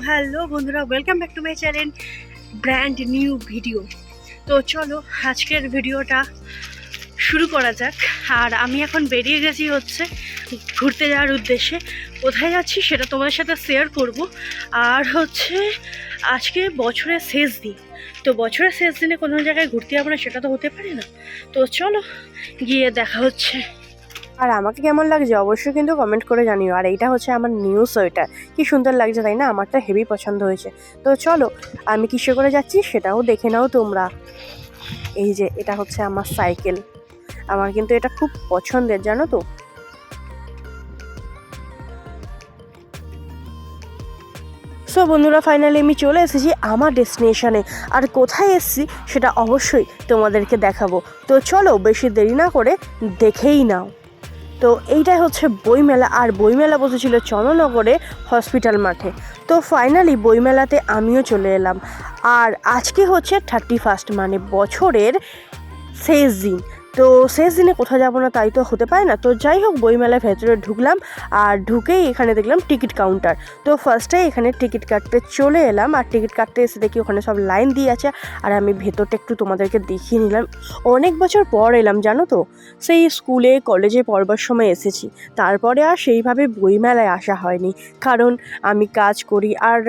Hello বন্ধুরা, welcome back to my channel brand new video. তো চলো আজকের ভিডিওটা শুরু করা যাক। আর আমি এখন বেরিয়ে গেছি ঘুরতে যাওয়ার উদ্দেশ্যে। কোথায় যাচ্ছি সেটা তোমাদের সাথে শেয়ার করব। আর আজকে বছরের শেষ দিন, তো বছরের শেষ দিনে কোনো জায়গায় ঘুরতে যাবো না সেটা তো হতে পারে না। তো চলো গিয়ে দেখা হচ্ছে। আর আমাকে কেমন লাগছে অবশ্যই কিন্তু কমেন্ট করে জানিও। আর এইটা হচ্ছে আমার নিউ সোয়েটার, কি সুন্দর লাগছে তাই না? আমারটা হেভি পছন্দ হয়েছে। তো চলো আমি কিসে করে যাচ্ছি সেটাও দেখে নাও তোমরা। এই যে এটা হচ্ছে আমার সাইকেল, আমার কিন্তু এটা খুব পছন্দের, জানো তো। সো বন্ধুরা, ফাইনালি আমি চলে এসেছি আমার ডেস্টিনেশনে। আর কোথায় এসেছি সেটা অবশ্যই তোমাদেরকে দেখাবো। তো চলো বেশি দেরি না করে দেখেই নাও। তো এইটাই হচ্ছে বইমেলা, আর বইমেলা বসেছিল চন্দ্রনগরে হসপিটাল মাঠে। তো ফাইনালি বইমেলাতে আমিও চলে এলাম। আর আজকে হচ্ছে 31, মানে বছরের শেষ দিন। তো শেষ দিনে কোথাও যাবো না তাই তো হতে পারে না। তো যাই হোক, বইমেলার ভেতরে ঢুকলাম, আর ঢুকেই এখানে দেখলাম টিকিট কাউন্টার। তো ফার্স্টে এখানে টিকিট কাটতে চলে এলাম, আর টিকিট কাটতে এসে দেখি ওখানে সব লাইন দিয়ে আছে। আর আমি ভেতরটা একটু তোমাদেরকে দেখিয়ে নিলাম। অনেক বছর পর এলাম, জানো তো। সেই স্কুলে কলেজে পড়বার সময় এসেছি, তারপরে আর সেইভাবে বইমেলায় আসা হয়নি, কারণ আমি কাজ করি। আর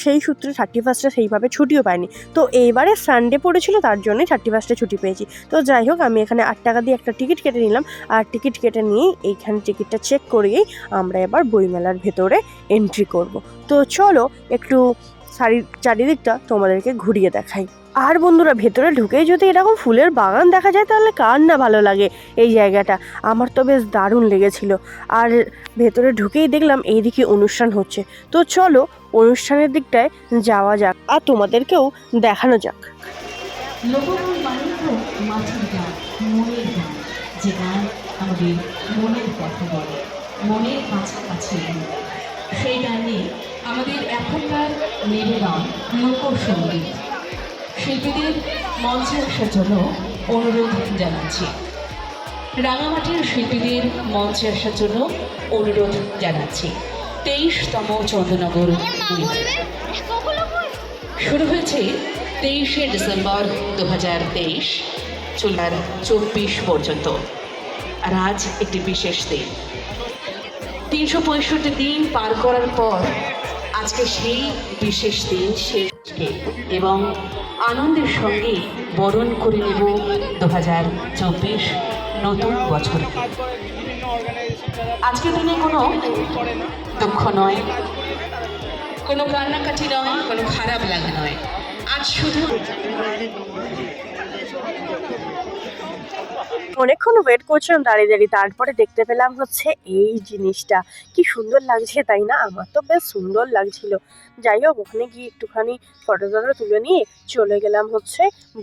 সেই সূত্রে 31 সেইভাবে ছুটিও পাইনি। তো এইবারে সানডে পড়েছিল, তার জন্যই 31 ছুটি পেয়েছি। তো যাই হোক, আমি এখানে 8 টাকা দিয়ে একটা টিকিট কেটে নিলাম। আর টিকিট কেটে নিয়েই এইখানে টিকিটটা চেক করিয়েই আমরা এবার বইমেলার ভেতরে এন্ট্রি করব। তো চলো একটু চারিদিকটা তোমাদেরকে ঘুরিয়ে দেখাই। আর বন্ধুরা, ভেতরে ঢুকেই যদি এরকম ফুলের বাগান দেখা যায় তাহলে কার না ভালো লাগে এই জায়গাটা। আমার তো বেশ দারুণ লেগেছিল। আর ভেতরে ঢুকেই দেখলাম এইদিকে অনুষ্ঠান হচ্ছে। তো চলো অনুষ্ঠানের দিকটায় যাওয়া যাক আর তোমাদেরকেও দেখানো যাক। লোকগান মানে তো মাটির গান, মনের গান, যে গান আমাদের মনের কথা বলে, মনের কাছাকাছি। সেই গানে আমাদের এখনকার নিবেদন লোকসঙ্গীত। শিল্পীদের মঞ্চে আসার জন্য অনুরোধ জানাচ্ছি। রাঙামাটির শিল্পীদের মঞ্চে আসার জন্য অনুরোধ জানাচ্ছি। 23তম চন্দ্রনগর বইমেলা শুরু হয়েছে 23শে ডিসেম্বর 2023, চলার 24 পর্যন্ত। আর আজ একটি বিশেষ দিন। 365 দিন পার করার পর আজকে সেই বিশেষ দিন শেষকে এবং আনন্দের সঙ্গে বরণ করে নেব 2024 নতুন বছরকে। আজকের দিনে কোনো দুঃখ নয়, কোনো কান্নাকাটি নয়, কোনো খারাপ লাগা নয়। আজ শুধু অনেকক্ষণ ওয়েট করছিলাম দাঁড়িয়ে দাঁড়িয়ে, তারপরে দেখতে পেলাম এই জিনিসটা। কি সুন্দর লাগছে তাই না? আমার তো বেশ সুন্দর লাগছিল। যাই হোক, ওখানে গিয়ে একটুখানি ফটো তুলে নিয়ে চলে গেলাম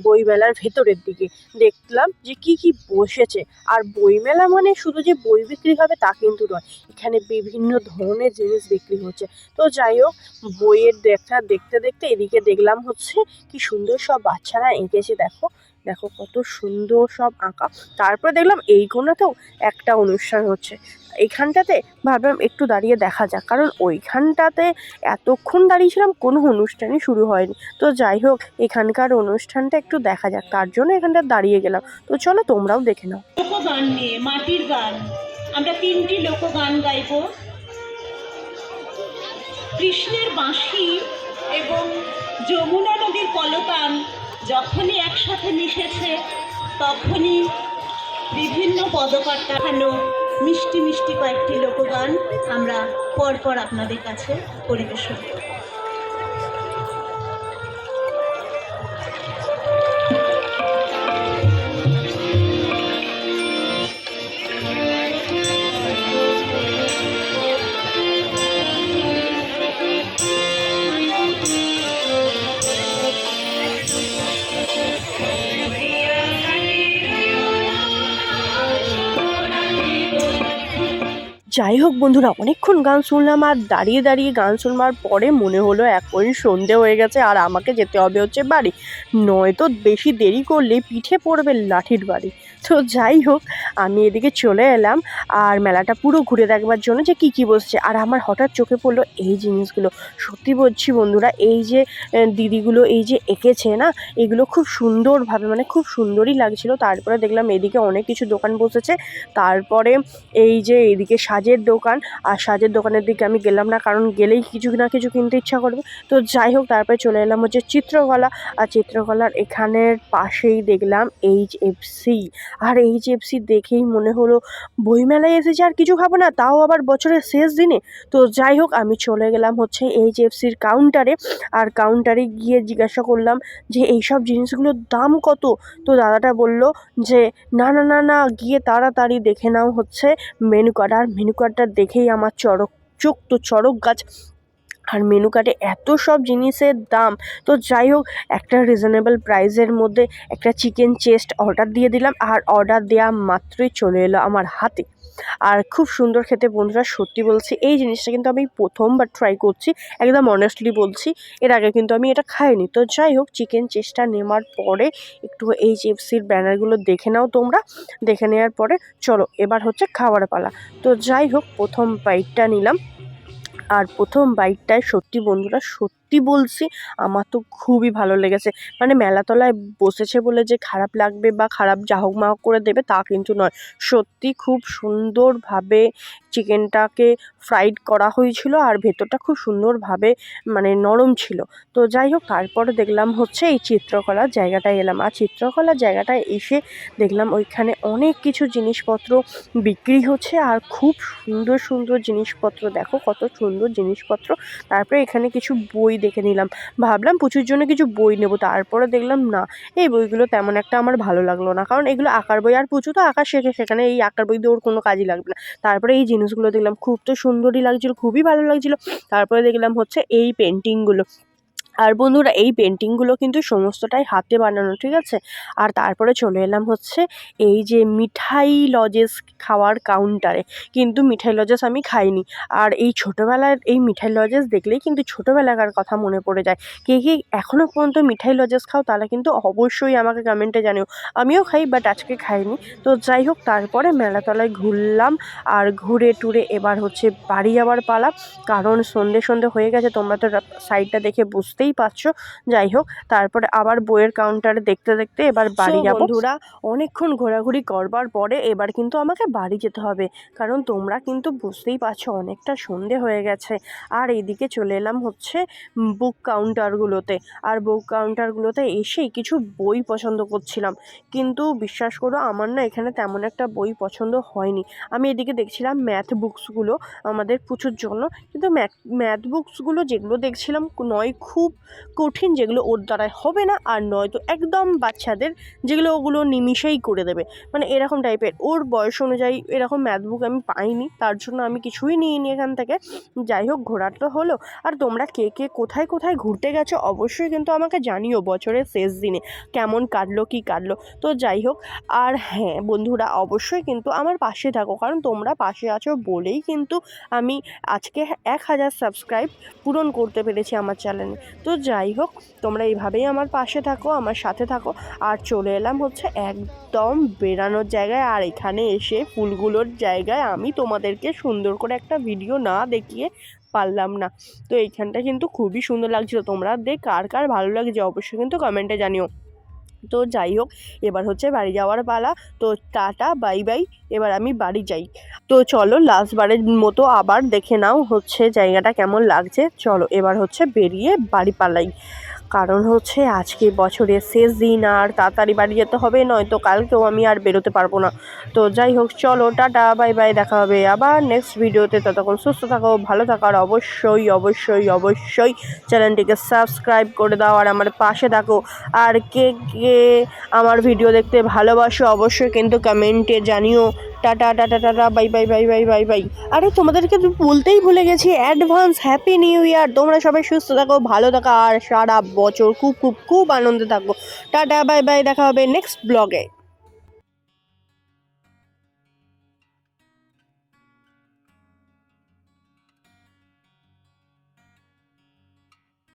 বইমেলার ভেতরের দিকে। দেখলাম যে কি কি বসেছে। আর বইমেলা মানে শুধু যে বই বিক্রি হবে তা কিন্তু নয়, এখানে বিভিন্ন ধরনের জিনিস বিক্রি হচ্ছে। তো যাই হোক, বইয়ের দেখতে দেখতে এদিকে দেখলাম কি সুন্দর সব বাচ্চারা এঁকেছে। দেখো দেখো কত সুন্দর সব আঁকা। তারপরে দেখলাম এই কোণাতেও একটা অনুষ্ঠান হচ্ছে। এইখানটাতে ভাবলাম একটু দাঁড়িয়ে দেখা যাক, কারণ ওইখানটাতে এতক্ষণ দাঁড়িয়েছিলাম কোনো অনুষ্ঠানই শুরু হয়নি। তো যাই হোক, এখানকার অনুষ্ঠানটা একটু দেখা যাক, তার জন্য এখানটা দাঁড়িয়ে গেলাম। তো চলো তোমরাও দেখে নাও। লোকগান নিয়ে মাটির গান, আমরা 3টি লোকগান গাইব। কৃষ্ণের বাঁশি এবং যমুনা নদীর কলতান যখনই একসাথে মিশেছে, তখনই বিভিন্ন পদকাঠানো মিষ্টি মিষ্টি কয়েকটি লোকগান আমরা পরপর আপনাদের কাছে পরিবেশন করব। যাই হোক বন্ধুরা, অনেকক্ষণ গান শুনলাম। আর দাঁড়িয়ে দাঁড়িয়ে গান শুনবার পরে মনে হলো এখন সন্ধে হয়ে গেছে আর আমাকে যেতে হবে বাড়ি, নয়তো বেশি দেরি করলে পিঠে পড়বে লাঠির বাড়ি। তো যাই হোক, আমি এদিকে চলে এলাম আর মেলাটা পুরো ঘুরে দেখবার জন্য যে কী বসছে। আর আমার হঠাৎ চোখে পড়লো এই জিনিসগুলো। সত্যি বলছি বন্ধুরা, এই যে দিদিগুলো এই যে এঁকেছে না, এগুলো খুব সুন্দরভাবে, মানে খুব সুন্দরই লাগছিল। তারপরে দেখলাম এদিকে অনেক কিছু দোকান বসেছে। তারপরে এই যে এইদিকে সাজের দোকান, আর সাজের দোকানের দিকে আমি গেলাম না, কারণ গেলেই কিছু না কিছু কিনতে ইচ্ছা করবে। তো যাই হোক, তারপরে চলে এলাম হচ্ছে চিত্রকলা। আর চিত্রকলার এখানের পাশেই দেখলাম HFC। আর HFC দেখেই মনে হলো বইমেলায় এসেছি, আর কিছু খাবো না, তাও আবার বছরের শেষ দিনে। তো যাই হোক, আমি চলে গেলাম হচ্ছে HFCর কাউন্টারে। আর কাউন্টারে গিয়ে জিজ্ঞাসা করলাম যে এইসব জিনিসগুলোর দাম কত। তো দাদাটা বলল যে না না না না, গিয়ে তাড়াতাড়ি দেখে নাও হচ্ছে মেনু কার্ড। আর মেনু কার্ডটা দেখেই আমার চোখ তো চড়ক গাছ। আর মেনু কার্ডে এত সব জিনিসের দাম। তো যাই হোক, একটা রিজনেবল প্রাইসের মধ্যে একটা চিকেন চেস্ট অর্ডার দিয়ে দিলাম। আর অর্ডার দেওয়া মাত্রই চলে এলো আমার হাতে। আর খুব সুন্দর খেতে বন্ধুরা, সত্যি বলছি, এই জিনিসটা কিন্তু আমি প্রথমবার ট্রাই করছি, একদম অনেস্টলি বলছি। এর আগে কিন্তু আমি এটা খাইনি। তো যাই হোক, চিকেন চেস্টটা নেওয়ার পরে একটু HFCর ব্যানারগুলো দেখে নাও তোমরা। দেখে নেওয়ার পরে চলো এবার হচ্ছে খাওয়ার পালা। তো যাই হোক, প্রথম বাইটটা নিলাম। আর প্রথম বাইটটায় সত্যি বন্ধুরা, সত্যি বলছি, আমার তো খুবই ভালো লেগেছে। মানে মেলাতলায় বসেছে বলে যে খারাপ লাগবে বা খারাপ জাহক মাহক করে দেবে তা কিন্তু নয়। সত্যি খুব সুন্দরভাবে চিকেনটাকে ফ্রাইড করা হয়েছিল, আর ভেতরটা খুব সুন্দরভাবে মানে নরম ছিল। তো যাই হোক, তারপরে দেখলাম হচ্ছে এই চিত্রকলার জায়গাটায় এলাম। আর চিত্রকলার জায়গাটায় এসে দেখলাম ওইখানে অনেক কিছু জিনিসপত্র বিক্রি হচ্ছে, আর খুব সুন্দর সুন্দর জিনিসপত্র। দেখো কত সুন্দর জিনিসপত্র। তারপরে এখানে কিছু বই দেখে নিলাম, ভাবলাম পুচুর জন্য কিছু বই নেব। তারপরে দেখলাম না, এই বইগুলো তেমন একটা আমার ভালো লাগলো না, কারণ এগুলো আঁকার বই, আর পুচু তো আঁকা শেখে, সেখানে এই আঁকার বই দিয়ে ওর কোনো কাজই লাগবে না। তারপরে এই জিনিসগুলো দেখলাম, খুব তো সুন্দরই লাগছিল, খুবই ভালো লাগছিল। তারপরে দেখলাম হচ্ছে এই পেন্টিংগুলো। আর বন্ধুরা, এই পেন্টিংগুলো কিন্তু সমস্তটাই হাতে বানানো, ঠিক আছে। আর তারপরে চলে এলাম হচ্ছে এই যে মিঠাই লজেস খাওয়ার কাউন্টারে। কিন্তু মিঠাই লজেস আমি খাইনি। আর এই ছোটোবেলার এই মিঠাই লজেস দেখলেই কিন্তু ছোটোবেলাকার কথা মনে পড়ে যায়। কে কে এখনও পর্যন্ত মিঠাই লজেস খাও, তাহলে কিন্তু অবশ্যই আমাকে কমেন্টে জানিও। আমিও খাই, বাট আজকে খাইনি। তো যাই হোক, তারপরে মেলাতলায় ঘুরলাম। আর ঘুরে টুরে এবার হচ্ছে বাড়ি যাওয়ার পালা, কারণ সন্ধে হয়ে গেছে, তোমরা তো সাইডটা দেখে বুঝতেই পারছো। যাই হোক, তারপরে আবার বইয়ের কাউন্টারে দেখতে দেখতে এবার বাড়ি যাব। বন্ধুরা, অনেকক্ষণ ঘোরাঘুরি করবার পরে এবার কিন্তু আমাকে বাড়ি যেতে হবে, কারণ তোমরা কিন্তু বুঝতেই পারছো অনেকটা সন্ধে হয়ে গেছে। আর এইদিকে চলে এলাম হচ্ছে বুক কাউন্টারগুলোতে। আর বুক কাউন্টারগুলোতে এসেই কিছু বই পছন্দ করছিলাম, কিন্তু বিশ্বাস করো আমার না এখানে তেমন একটা বই পছন্দ হয়নি। আমি এদিকে দেখছিলাম ম্যাথ বুকসগুলো আমাদের পুচুর জন্য, কিন্তু ম্যাথ বুকসগুলো যেগুলো দেখছিলাম, নয় খুব কঠিন যেগুলো ওর দ্বারাই হবে না, আর নয়তো একদম বাচ্চাদের যেগুলো ওগুলো নিমিষেই করে দেবে, মানে এরকম টাইপের। ওর বয়স অনুযায়ী এরকম ম্যাথ বুক আমি পাইনি, তার জন্য আমি কিছুই নিইনি এখান থেকে। যাই হোক, ঘোরাটা হলো। আর তোমরা কে কে কোথায় কোথায় ঘুরতে গেছো অবশ্যই কিন্তু আমাকে জানিও বছরের শেষ দিনে কেমন কাটলো কি কাটলো। তো যাই হোক, আর হ্যাঁ বন্ধুরা, অবশ্যই কিন্তু আমার পাশে থাকো, কারণ তোমরা পাশে আছো বলেই কিন্তু আমি আজকে 1000 সাবস্ক্রাইব পূরণ করতে পেরেছি আমার চ্যানেলে। তো যাই হোক, তোমরা এইভাবেই আমার পাশে থাকো, আমার সাথে থাকো। আর চলে এলাম হচ্ছে একদম বেরানোর জায়গায়। আর এখানে এসে ফুলগুলোর জায়গায় আমি তোমাদেরকে সুন্দর করে একটা ভিডিও না দেখিয়ে পারলাম না। তো এইখানটা কিন্তু খুবই সুন্দর লাগছিল। তোমরা কার কার ভালো লাগছে অবশ্যই কিন্তু কমেন্টে জানিও। তো যাই হোক, এবার হচ্ছে বাড়ি যাওয়ার পালা। তো টাটা বাই বাই, এবার আমি বাড়ি যাই। তো চলো লাস্টবারের মতো আবার দেখে নাও হচ্ছে জায়গাটা কেমন লাগছে। চলো এবার হচ্ছে বেরিয়ে বাড়ি পালাই, কারণ হচ্ছে আজকে বছরের শেষ দিন, আর তাড়াতাড়ি বাড়ি যেতে হবে, নয়তো কালকেও আমি আর বেরোতে পারবো না। তো যাই হোক, চলো টাটা বাই বাই, দেখা হবে আবার নেক্সট ভিডিওতে। ততক্ষণ সুস্থ থাকো, ভালো থাকো, আর অবশ্যই অবশ্যই অবশ্যই চ্যানেলটিকে সাবস্ক্রাইব করে দাও আর আমার পাশে থাকো। আর কে কে আমার ভিডিও দেখতে ভালোবাসো অবশ্যই কিন্তু কমেন্টে জানিও। Tata tata tata bye bye bye bye bye bye. আরে তোমাদেরকে বলতেই ভুলে গেছি, অ্যাডভান্স হ্যাপি নিউ ইয়ার। তোমরা সবাই সুস্থ থাকো, ভালো থাকো, আর সারা বছর খুব খুব খুব আনন্দে থাকো। টাটা বাই বাই, দেখা হবে নেক্সট ব্লগে।